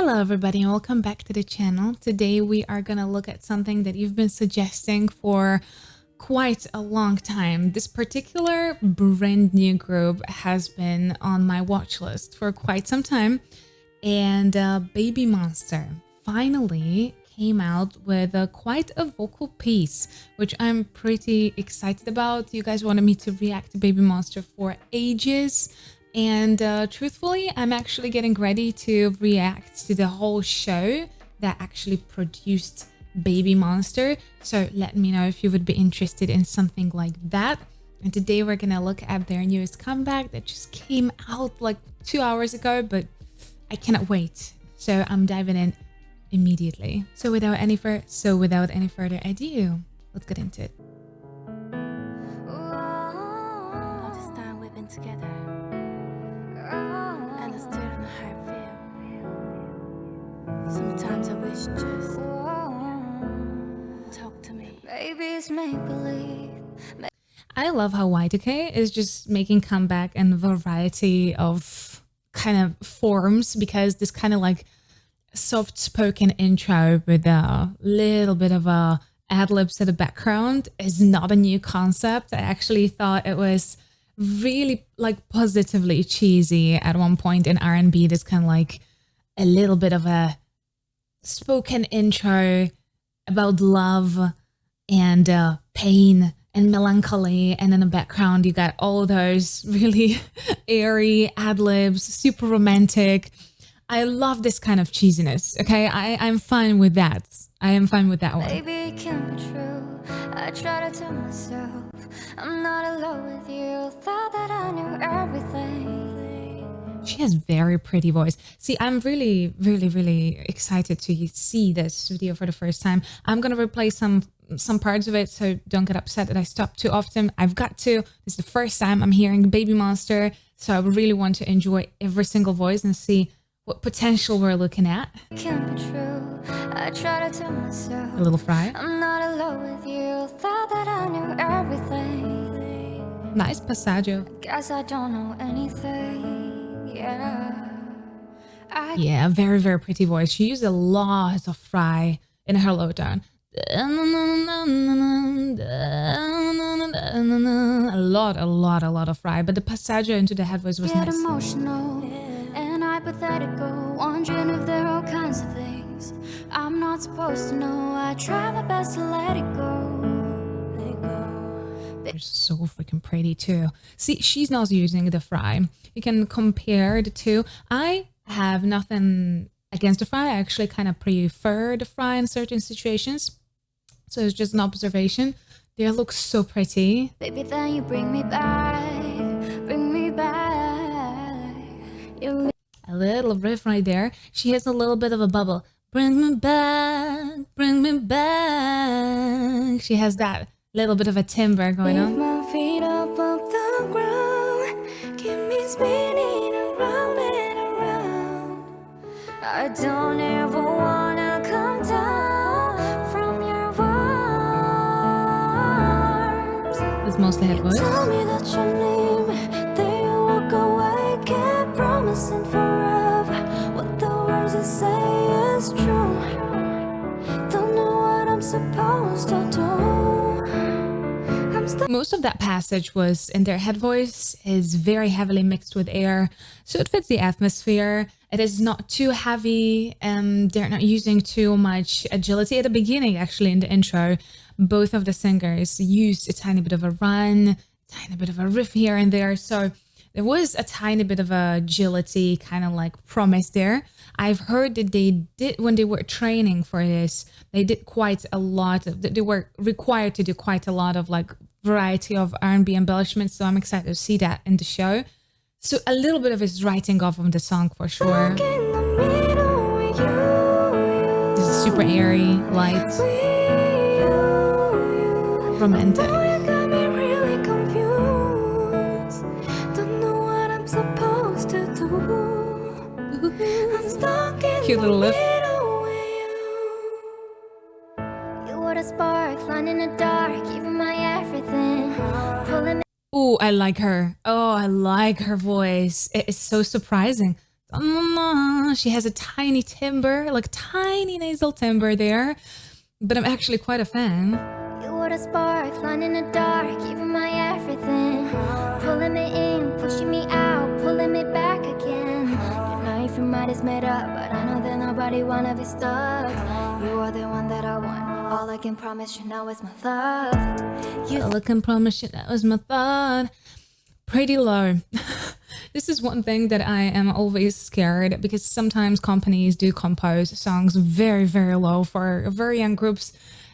Hello everybody and welcome back to the channel. Today we are gonna look at something that you've been suggesting for quite a long time. This particular brand new group has been on my watch list for quite some time, and BABYMONSTER finally came out with quite a vocal piece, which I'm pretty excited about. You guys wanted me to react to BABYMONSTER for ages. And truthfully, I'm actually getting ready to react to the whole show that actually produced BABYMONSTER. So let me know if you would be interested in something like that. And today we're gonna look at their newest comeback that just came out like 2 hours ago, but I cannot wait. So I'm diving in immediately. So without any further ado, let's get into it. Together. Sometimes I wish just talk to me. Maybe it's make-believe. I love how Y2K is just making comeback in a variety of kind of forms, because this kind of like soft-spoken intro with a little bit of a ad-libs at the background is not a new concept. I actually thought it was really like positively cheesy at one point in R&B. This kind of like a little bit of a spoken intro about love and pain and melancholy, and in the background you got all those really airy ad-libs, super romantic. I love this kind of cheesiness. Okay, I'm fine with that. I am fine with that one. Maybe it can be true. I try to tell myself I'm not alone with you. Thought that I knew everything. She has very pretty voice. See, I'm really excited to see this video for the first time. I'm gonna replay some parts of it, so don't get upset that I stop too often. I've got to. This is the first time I'm hearing BABYMONSTER, so I really want to enjoy every single voice and see what potential we're looking at. Can't be true. I try to tell myself A little fry. I'm not alone with you. Thought that I knew everything. Nice passaggio. Guess I don't know anything. Yeah, very pretty voice. She used a lot of fry in her low tone. A lot of fry, but the passaggio into the head voice was nice. Emotional and hypothetical, wondering if there are all kinds of things I'm not supposed to know. I try my best to let it go. They're so freaking pretty too. See, she's not using the fry. You can compare the two. I have nothing against the fry. I actually kind of prefer the fry in certain situations. So it's just an observation. They look so pretty. Baby, then you bring me back, bring me back. A little riff right there. She has a little bit of a bubble. Bring me back, bring me back. She has that little bit of a timbre going on. My feet up off the ground, keep me spinning around and around. I don't ever wanna come down from your arms. It's mostly head voice. Tell me that you need me, then you walk away, keep promising forever. What the words you say is true. Don't know what I'm supposed to do. Most of that passage was in their head voice, is very heavily mixed with air, so it fits the atmosphere. It is not too heavy, and they're not using too much agility. At the beginning, actually, in the intro, both of the singers used a tiny bit of a run, tiny bit of a riff here and there, so there was a tiny bit of agility kind of like promise there. I've heard that they did, when they were training for this, they did quite a lot of, they were required to do quite a lot of like variety of R&B embellishments, so I'm excited to see that in the show. So a little bit of his writing off of the song for sure. This is super airy, light, romantic. Cute little lip. You were the spark, flying in the dark, giving my everything. Pulling me. Oh, I like her. Oh, I like her voice. It is so surprising. She has a tiny timbre, like tiny nasal timbre there, but I'm actually quite a fan. You were the spark, flying in the dark, giving my everything, pulling me in, pushing me out, pulling me back again. You know if your mind is made up, but I know that nobody wanna be stuck. You are the one that I want. All I can promise you now is my love. All I can promise you that was my thought. Pretty low. This is one thing that I am always scared, because sometimes companies do compose songs very, very low for very young groups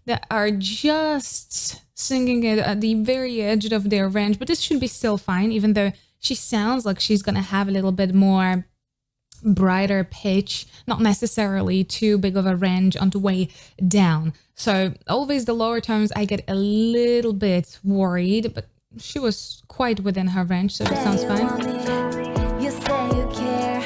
that are just singing it at the very edge of their range. But this should be still fine, even though she sounds like she's gonna have a little bit more brighter pitch, not necessarily too big of a range on the way down. So always the lower tones, I get a little bit worried, but she was quite within her range, so it sounds fine. You say you care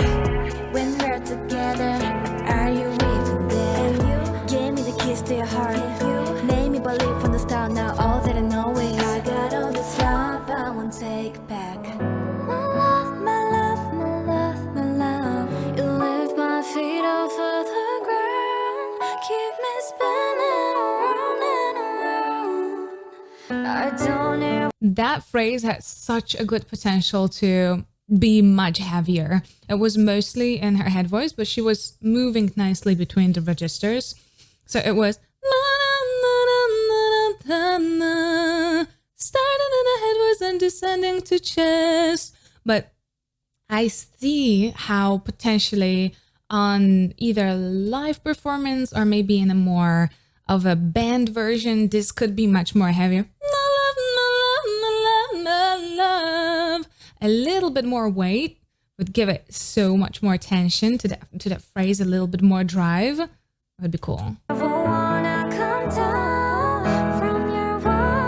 when we're together. Are you even there? You gave me the keys to your heart. You made me believe from the start. Now all that I know is I got all this love I won't take back. My love, my love, my love, my love. You lift my feet off of the ground, keep me spinning around and around. I don't ever. That phrase had such a good potential to be much heavier. It was mostly in her head voice, but she was moving nicely between the registers. So it was starting in the head voice and descending to chest. But I see how potentially on either a live performance or maybe in a more of a band version, this could be much more heavier. A little bit more weight would give it so much more tension to that phrase, a little bit more drive. It would be cool. Never wanna come down from your walls.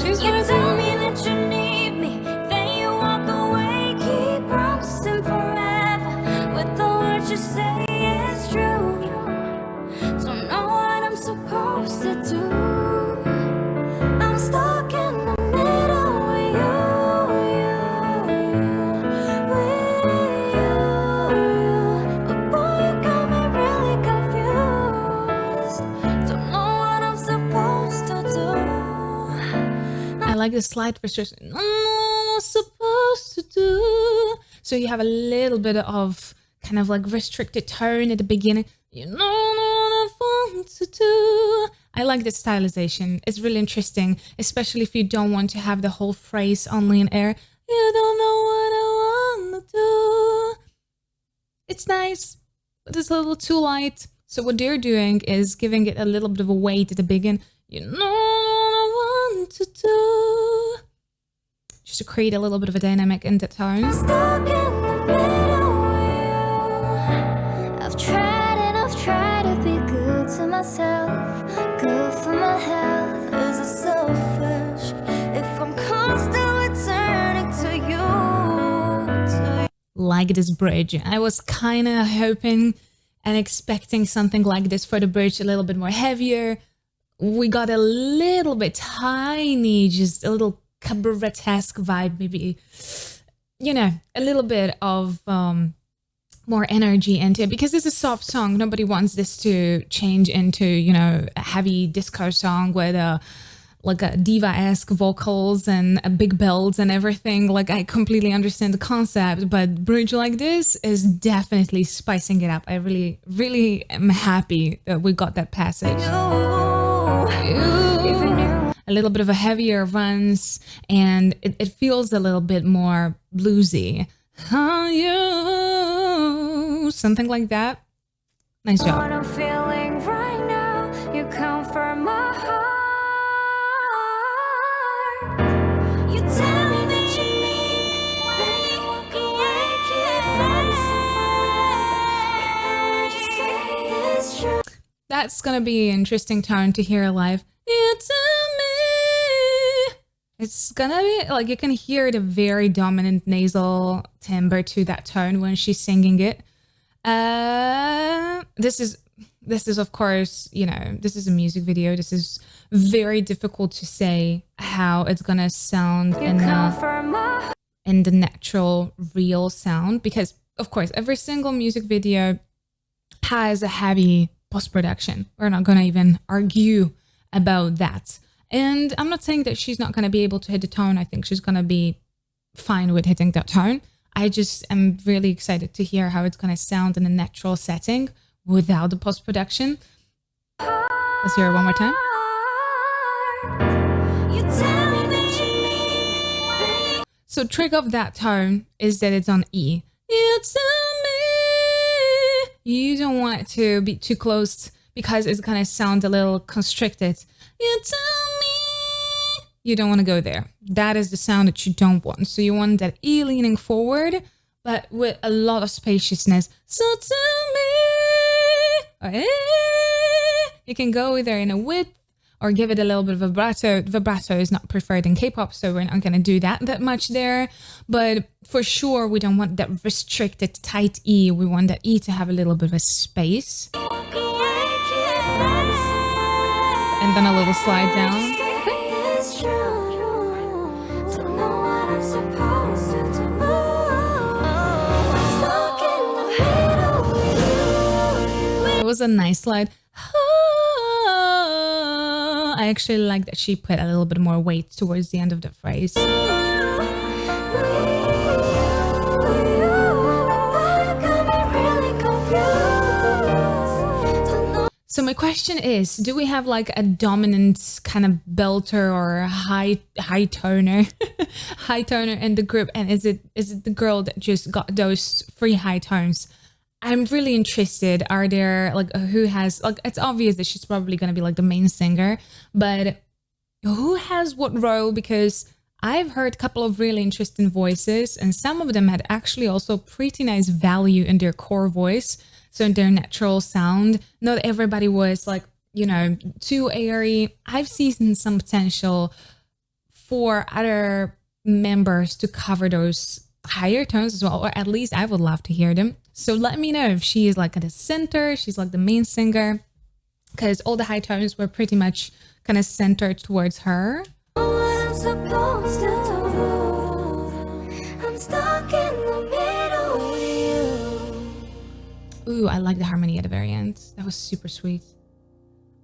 She's You gonna tell me that you need me, then you walk away, keep promising forever. With the words you say, it's true. Don't know what I'm supposed to do. I'm stuck in the middle with you. But boy, you got me really confused. Don't know what I'm supposed to do. I like the slight frustration. I'm supposed to do. So you have a little bit of kind of like restricted tone at the beginning. You know what I want to do. I like the stylization. It's really interesting, especially if you don't want to have the whole phrase only in air. You don't know what I want to do. It's nice, but it's a little too light. So what they're doing is giving it a little bit of a weight at the beginning. You know what I want to do. Just to create a little bit of a dynamic in the tones. Stuck in the middle with you. I've tried and I've tried to be good to myself, good for my health. Is it selfish if I'm constantly turning to you? Like this bridge. I was kind of hoping and expecting something like this for the bridge, a little bit more heavier. We got a little bit tiny, just a little cabaret-esque vibe, maybe, you know, a little bit of more energy into it, because it's a soft song. Nobody wants this to change into, you know, a heavy disco song with like a diva-esque vocals and a big bells and everything. Like, I completely understand the concept, but bridge like this is definitely spicing it up. I really, really am happy that we got that passage. A little bit of a heavier runs, and it feels a little bit more bluesy. Oh, you, something like that. Nice job. What I'm feeling right now, you comfort my heart. You tell me that you need me, then you walk away, keep promising forever. With the words you say, it's true. That's gonna be an interesting tone to hear live. You tell me. It's gonna be like, you can hear the very dominant nasal timbre to that tone when she's singing it. This is of course, you know, this is a music video. This is very difficult to say how it's gonna sound in the natural, real sound, because of course, every single music video has a heavy post-production. We're not going to even argue about that. And I'm not saying that she's not going to be able to hit the tone. I think she's going to be fine with hitting that tone. I just am really excited to hear how it's going to sound in a natural setting without the post-production. Let's hear it one more time. So trick of that tone is that it's on E. You tell me. You don't want it to be too close because it's going to sound a little constricted. You tell me. You don't want to go there. That is the sound that you don't want. So you want that E leaning forward, but with a lot of spaciousness. So tell me. You can go either in a width or give it a little bit of vibrato. Vibrato is not preferred in K-pop, so we're not going to do that much there. But for sure, we don't want that restricted, tight E. We want that E to have a little bit of a space. And then a little slide down. It was a nice slide. I actually like that she put a little bit more weight towards the end of the phrase. So my question is, do we have like a dominant kind of belter or a high toner in the group? And is it the girl that just got those 3 high tones? I'm really interested. Are there like who has like, it's obvious that she's probably going to be like the main singer, but who has what role? Because I've heard a couple of really interesting voices, and some of them had actually also pretty nice value in their core voice. So in their natural sound, not everybody was like, you know, too airy. I've seen some potential for other members to cover those higher tones as well, or at least I would love to hear them. So let me know if she is like at the center, she's like the main singer, because all the high tones were pretty much kind of centered towards her. I'm supposed to do. I'm stuck in the middle with you. Ooh, I like the harmony at the very end. That was super sweet.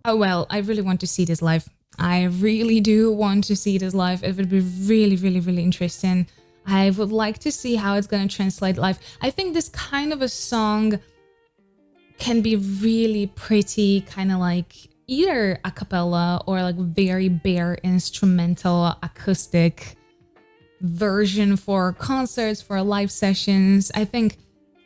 Oh well, I really want to see this live. I really do want to see this live. It would be really, really, really interesting. I would like to see how it's going to translate live. I think this kind of a song can be really pretty, kind of like either a cappella or like very bare instrumental acoustic version for concerts, for live sessions. I think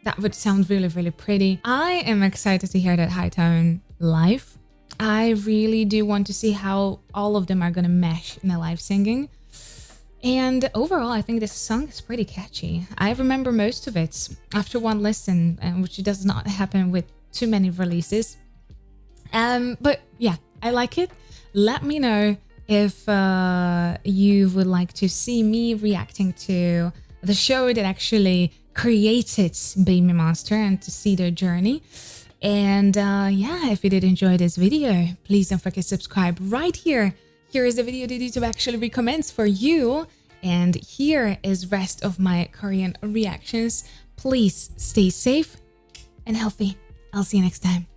that would sound really, really pretty. I am excited to hear that high tone live. I really do want to see how all of them are going to mesh in the live singing. And overall, I think this song is pretty catchy. I remember most of it after one listen, which does not happen with too many releases. But yeah, I like it. Let me know if you would like to see me reacting to the show that actually created BABYMONSTER and to see their journey. And yeah, if you did enjoy this video, please don't forget to subscribe right here. Here is the video that YouTube actually recommends for you. And here is rest of my Korean reactions. Please stay safe and healthy. I'll see you next time.